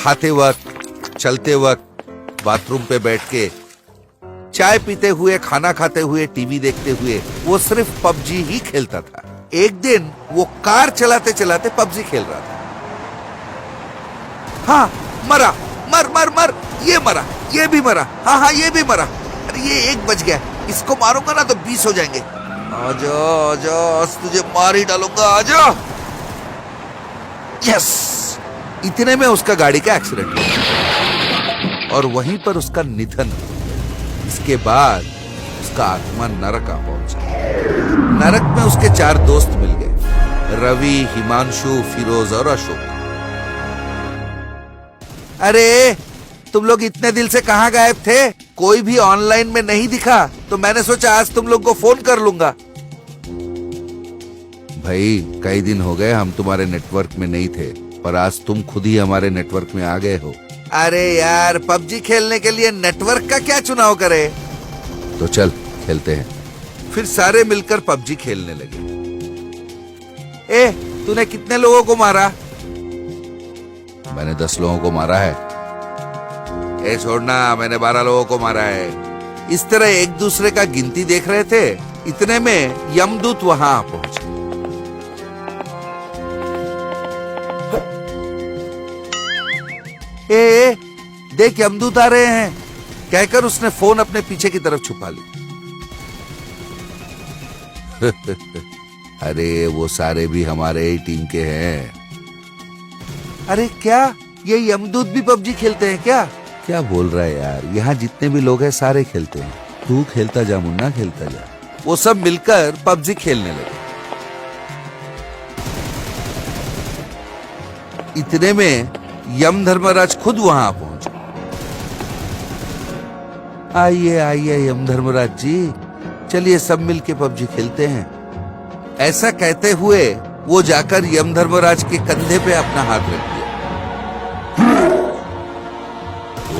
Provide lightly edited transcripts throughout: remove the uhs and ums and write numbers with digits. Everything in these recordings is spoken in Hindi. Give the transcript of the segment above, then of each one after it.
खाते वक्त, चलते वक्त, बाथरूम पे बैठ के, चाय पीते हुए, खाना खाते हुए, टीवी देखते हुए वो सिर्फ पबजी ही खेलता था। एक दिन वो कार चलाते चलाते पबजी खेल रहा था। हाँ, मरा, मर मर मर, ये मरा, ये भी मरा, हाँ हाँ ये भी मरा। अरे ये 1 बज गया, इसको मारूंगा ना तो 20 हो जाएंगे। आजा आजा, आज तुझे मार ही डालूंगा, आजा। यस, इतने में उसका गाड़ी का एक्सीडेंट हुआ और वहीं पर उसका निधन। इसके बाद उसका आत्मा नरक आ पहुंचा। नरक में उसके 4 दोस्त मिल गए, रवि, हिमांशु, फिरोज और अशोक। अरे तुम लोग इतने दिल से कहां गायब थे? कोई भी ऑनलाइन में नहीं दिखा, तो मैंने सोचा आज तुम लोग को फोन कर लूंगा। भाई कई दिन हो गए हम तुम्हारे नेटवर्क में नहीं थे, पर आज तुम खुद ही हमारे नेटवर्क में आ गए हो। अरे यार, पबजी खेलने के लिए नेटवर्क का क्या चुनाव करे? तो चल खेलते हैं। फिर सारे मिलकर पबजी खेलने लगे। ए, तूने कितने लोगों को मारा? मैंने 10 लोगों को मारा है। ए छोड़ना, मैंने 12 लोगों को मारा है। इस तरह एक दूसरे का गिनती देख रहे थे। इतने में यमदूत वहां पहुंचे। ए, देख यमदूत आ रहे हैं, कहकर उसने फोन अपने पीछे की तरफ छुपा ली। अरे वो सारे भी हमारे ही टीम के हैं। अरे क्या, ये यमदूत भी पबजी खेलते हैं क्या? क्या बोल रहा है यार, यहाँ जितने भी लोग हैं सारे खेलते हैं। तू खेलता जा मुन्ना, खेलता जा। वो सब मिलकर पबजी खेलने लगे। इतने में यम धर्मराज खुद वहां पहुंचे। आइए आइए यम धर्मराज जी, चलिए सब मिलके पबजी खेलते हैं। ऐसा कहते हुए वो जाकर यम धर्मराज के कंधे पे अपना हाथ रख दिया।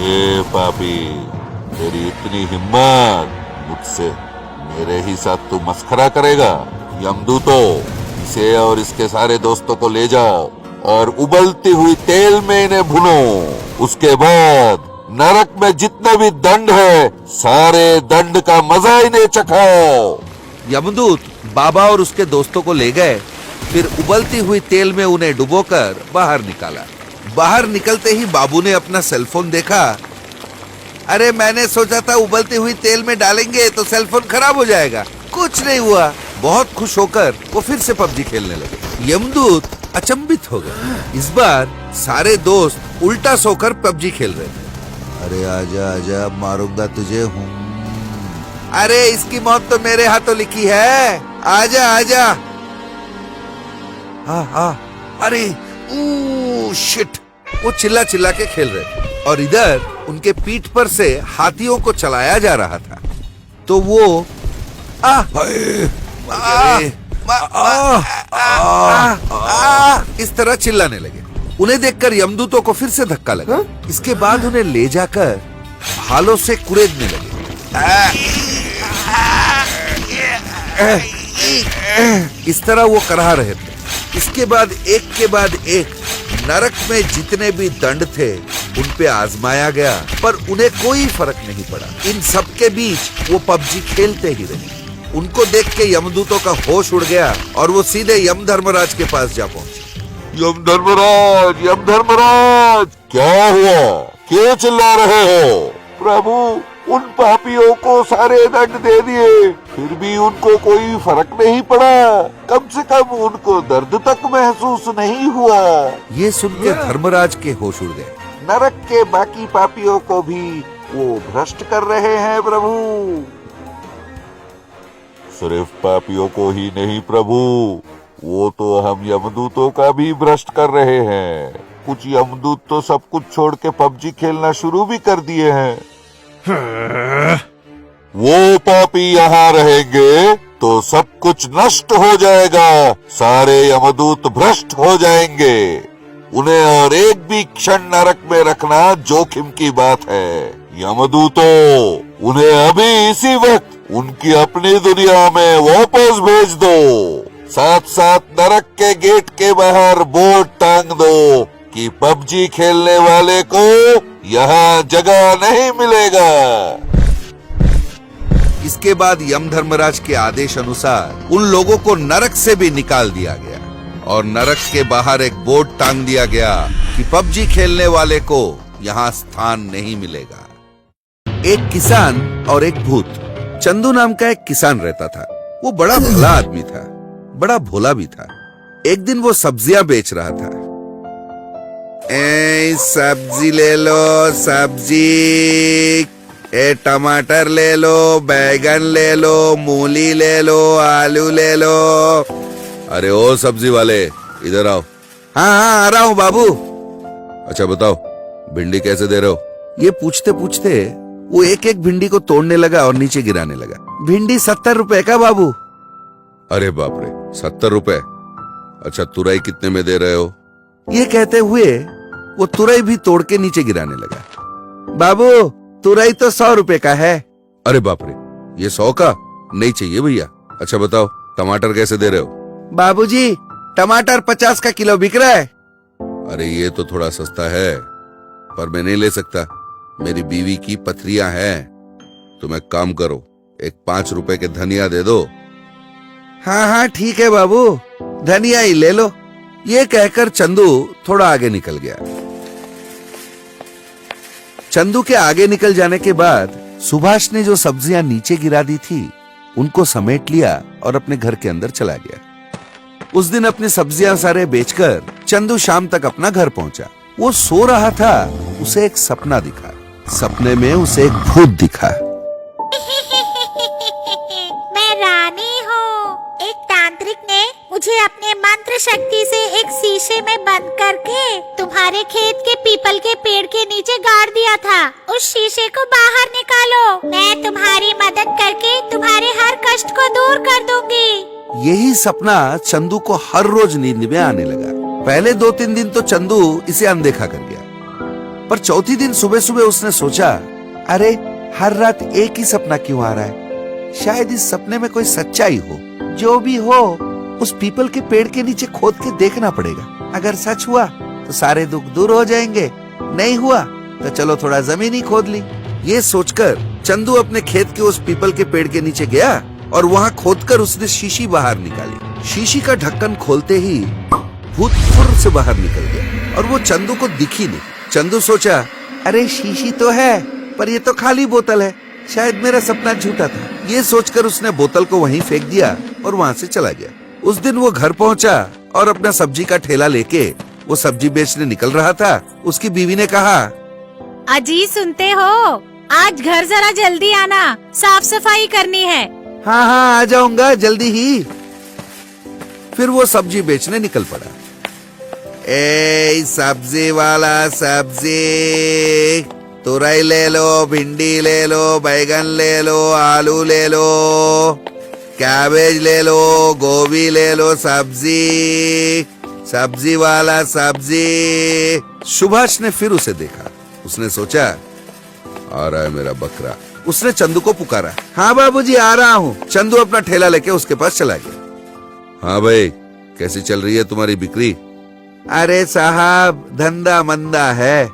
ए पापी, तेरी इतनी हिम्मत, मुझसे मेरे ही साथ तू मस्खरा करेगा? यमदूतो, इसे और इसके सारे दोस्तों को ले जाओ और उबलती हुई तेल में इन्हें भुनो। उसके बाद नरक में जितने भी दंड है, सारे दंड का मजा इन्हें चखाओ। यमदूत बाबा और उसके दोस्तों को ले गए। फिर उबलती हुई तेल में उन्हें डुबोकर बाहर निकाला। बाहर निकलते ही बाबू ने अपना सेलफोन देखा। अरे मैंने सोचा था उबलती हुई तेल में डालेंगे तो सेलफोन खराब हो जाएगा, कुछ नहीं हुआ। बहुत खुश होकर वो फिर से पबजी खेलने लगे। यमदूत अचंभित हो गए। इस बार सारे दोस्त उल्टा सोकर पबजी खेल रहे थे। अरे आजा आजा, मारूंगा तुझे हूँ। अरे इसकी मौत तो मेरे हाथों लिखी है, आजा आजा। हाँ हाँ, अरे शिट, वो चिल्ला चिल्ला के खेल रहे थे और इधर उनके पीठ पर से हाथियों को चलाया जा रहा था। तो वो इस तरह चिल्लाने लगे। उन्हें देखकर यमदूतों को फिर से धक्का लगा। इसके बाद उन्हें ले जाकर भालों से कुरेदने लगे। इस तरह वो कराह रहे थे। इसके बाद एक के बाद एक नरक में जितने भी दंड थे उन पे आजमाया गया, पर उन्हें कोई फर्क नहीं पड़ा। इन सब के बीच वो पबजी खेलते ही रहे। उनको देख के यमदूतों का होश उड़ गया और वो सीधे यम धर्मराज के पास जा पहुंचे। यम धर्मराज, क्या हुआ? क्यों चिल्ला रहे हो? प्रभु, उन पापियों को सारे दंड दे दिए, फिर भी उनको कोई फर्क नहीं पड़ा। कम से कम उनको दर्द तक महसूस नहीं हुआ। ये सुनकर धर्मराज के होश उड़ गए। नरक के बाकी पापियों को भी वो भ्रष्ट कर रहे हैं प्रभु। सिर्फ पापियों को ही नहीं प्रभु, वो तो हम यमदूतों का भी भ्रष्ट कर रहे हैं। कुछ यमदूत तो सब कुछ छोड़ के पबजी खेलना शुरू भी कर दिए हैं। वो पापी यहाँ रहेंगे तो सब कुछ नष्ट हो जाएगा, सारे यमदूत भ्रष्ट हो जाएंगे। उन्हें और एक भी क्षण नरक में रखना जोखिम की बात है। यमदूतों, उन्हें अभी इसी वक्त उनकी अपनी दुनिया में वापस भेज दो। साथ साथ नरक के गेट के बाहर बोर्ड टांग दो कि पबजी खेलने वाले को यहाँ जगह नहीं मिलेगा। इसके बाद यम धर्मराज के आदेश अनुसार उन लोगों को नरक से भी निकाल दिया गया और नरक के बाहर एक बोर्ड टांग दिया गया कि पबजी खेलने वाले को यहाँ स्थान नहीं मिलेगा। एक किसान और एक भूत। चंदू नाम का एक किसान रहता था। वो बड़ा भला आदमी था, बड़ा भोला भी था। एक दिन वो सब्जियां बेच रहा था। सब्जी ले लो सब्जी, टमाटर ले लो, बैगन ले लो, मूली ले लो, आलू ले लो। अरे ओ सब्जी वाले, इधर आओ। हाँ हाँ आ रहा हूँ बाबू। अच्छा बताओ, भिंडी कैसे दे रहे हो? ये पूछते पूछते वो एक एक भिंडी को तोड़ने लगा और नीचे गिराने लगा। भिंडी 70 रुपए का बाबू। अरे बाप रे, 70 रुपए? अच्छा तुरई कितने में दे रहे हो? ये कहते हुए वो तुरई भी तोड़ के नीचे गिराने लगा। बाबू तुरई तो 100 रुपए का है। अरे बाप रे, ये 100 का नहीं चाहिए भैया। अच्छा बताओ, टमाटर कैसे दे रहे हो? बाबूजी टमाटर 50 का किलो बिक रहा है। अरे ये तो थोड़ा सस्ता है, पर मैं नहीं ले सकता, मेरी बीवी की पथरियां हैं। तुम एक काम करो, एक 5 रुपए के धनिया दे दो। हाँ हाँ ठीक है बाबू, धनिया ही ले लो। ये कहकर चंदू थोड़ा आगे निकल गया। चंदू के आगे निकल जाने के बाद सुभाष ने जो सब्जियां नीचे गिरा दी थी उनको समेट लिया और अपने घर के अंदर चला गया। उस दिन अपनी सब्जियां सारे बेचकर चंदू शाम तक अपना घर पहुंचा। वो सो रहा था, उसे एक सपना दिखा। सपने में उसे एक भूत दिखा। मैं रानी हूँ। एक तांत्रिक ने मुझे अपने मंत्र शक्ति से एक शीशे में बंद करके तुम्हारे खेत के पीपल के पेड़ के नीचे गाड़ दिया था। उस शीशे को बाहर निकालो, मैं तुम्हारी मदद करके तुम्हारे हर कष्ट को दूर कर दूंगी। यही सपना चंदू को हर रोज नींद में आने लगा। पहले 2-3 दिन तो चंदू इसे अनदेखा कर गया, पर चौथी दिन सुबह सुबह उसने सोचा, अरे हर रात एक ही सपना क्यों आ रहा है? शायद इस सपने में कोई सच्चाई हो। जो भी हो, उस पीपल के पेड़ के नीचे खोद के देखना पड़ेगा। अगर सच हुआ तो सारे दुख दूर हो जाएंगे, नहीं हुआ तो चलो थोड़ा जमीन ही खोद ली। ये सोचकर चंदू अपने खेत के उस पीपल के पेड़ के नीचे गया और वहाँ खोदकर उसने शीशी बाहर निकाली। शीशी का ढक्कन खोलते ही भूत फुर से बाहर निकल गया और वो चंदू को दिखी नहीं। चंदू सोचा, अरे शीशी तो है, पर ये तो खाली बोतल है, शायद मेरा सपना झूठा था। ये सोचकर उसने बोतल को वहीं फेंक दिया और वहाँ से चला गया। उस दिन वो घर पहुँचा और अपना सब्जी का ठेला लेके वो सब्जी बेचने निकल रहा था। उसकी बीवी ने कहा, अजी सुनते हो, आज घर जरा जल्दी आना, साफ सफाई करनी है। हाँ हाँ आ जाऊंगा जल्दी ही। फिर वो सब्जी बेचने निकल पड़ा। ए सब्जी वाला सब्जी, तुरई ले लो, भिंडी ले लो, बैगन ले लो, आलू ले लो, कैबेज ले लो, गोभी ले लो, सब्जी, सब्जी वाला सब्जी। सुभाष ने फिर उसे देखा। उसने सोचा, आ रहा है मेरा बकरा। उसने चंदू को पुकारा। हाँ बाबूजी आ रहा हूँ। चंदू अपना ठेला लेके उसके पास चला गया। हाँ भाई, कैसी चल रही है तुम्हारी बिक्री? अरे साहब, धंधा मंदा है।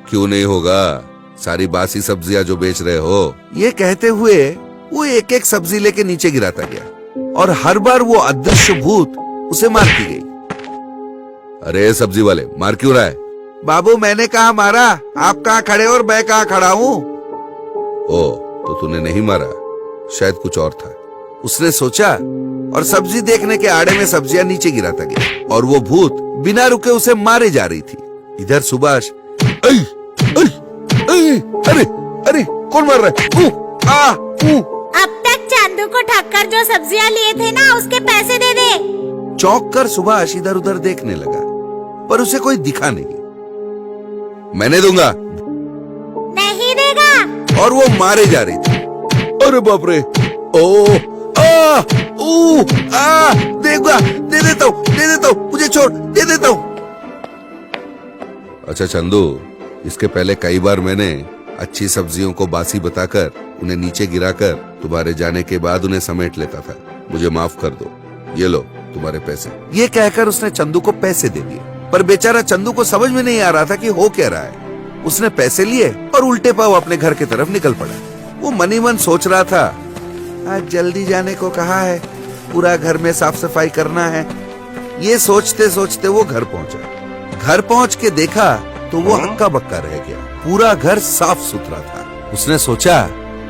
क्यों नहीं होगा, सारी बासी सब्जियां जो बेच रहे हो। ये कहते हुए वो एक एक सब्जी लेके नीचे गिराता गया और हर बार वो अदृश्य भूत उसे मारती गई। अरे सब्जी वाले, मार क्यों रहा है? बाबू मैंने कहा मारा, आप कहाँ खड़े और मैं कहाँ खड़ा हूँ? ओ, तो तूने नहीं मारा, शायद कुछ और था। उसने सोचा और सब्जी देखने के आड़े में सब्जियां नीचे गिराता गया और वो भूत बिना रुके उसे मारे जा रही थी। इधर सुभाष, अरे अरे कौन मार रहा है? अब तक चंदू को ठक्कर जो सब्जियां लिए थे ना, उसके पैसे दे दे। चौंक कर सुभाष इधर उधर देखने लगा, पर उसे कोई दिखा नहीं। मैंने दूंगा। नहीं देगा। और वो मारे जा रही थी। अरे बाप रे, ओ आ ऊ आ, देगा, दे देता हूँ, मुझे छोड़, दे देता हूँ। अच्छा चंदू, इसके पहले कई बार मैंने अच्छी सब्जियों को बासी बताकर उन्हें नीचे गिराकर तुम्हारे जाने के बाद उन्हें समेट लेता था। मुझे माफ कर दो, ये लो तुम्हारे पैसे। ये कहकर उसने चंदू को पैसे दे दिए, पर बेचारा चंदू को समझ में नहीं आ रहा था कि हो क्या रहा है। उसने पैसे लिए और उल्टे पांव अपने घर की तरफ निकल पड़ा। वो मनी मन सोच रहा था, आज जल्दी जाने को कहा है, पूरा घर में साफ सफाई करना है। ये सोचते सोचते वो घर पहुंचा। घर पहुंच के देखा तो वो हक्का बक्का रह गया। पूरा घर साफ सुथरा था। उसने सोचा,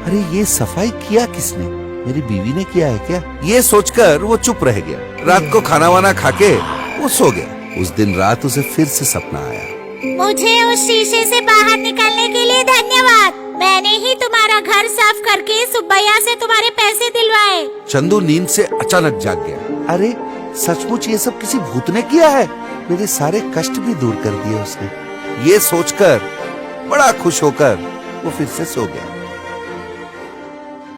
अरे ये सफाई किया किसने? मेरी बीवी ने किया है क्या? ये सोचकर वो चुप रह गया। रात को खाना वाना खाके वो सो गया। उस दिन रात उसे फिर से सपना आया। मुझे उस शीशे से बाहर निकलने के लिए धन्यवाद। मैंने ही तुम्हारा घर साफ करके सुब्बैया से तुम्हारे पैसे दिलवाए। चंदू नींद से अचानक जाग गया। अरे सचमुच ये सब किसी भूत ने किया है। मेरे सारे कष्ट भी दूर कर दिए उसने। ये सोचकर बड़ा खुश होकर वो फिर से सो गया।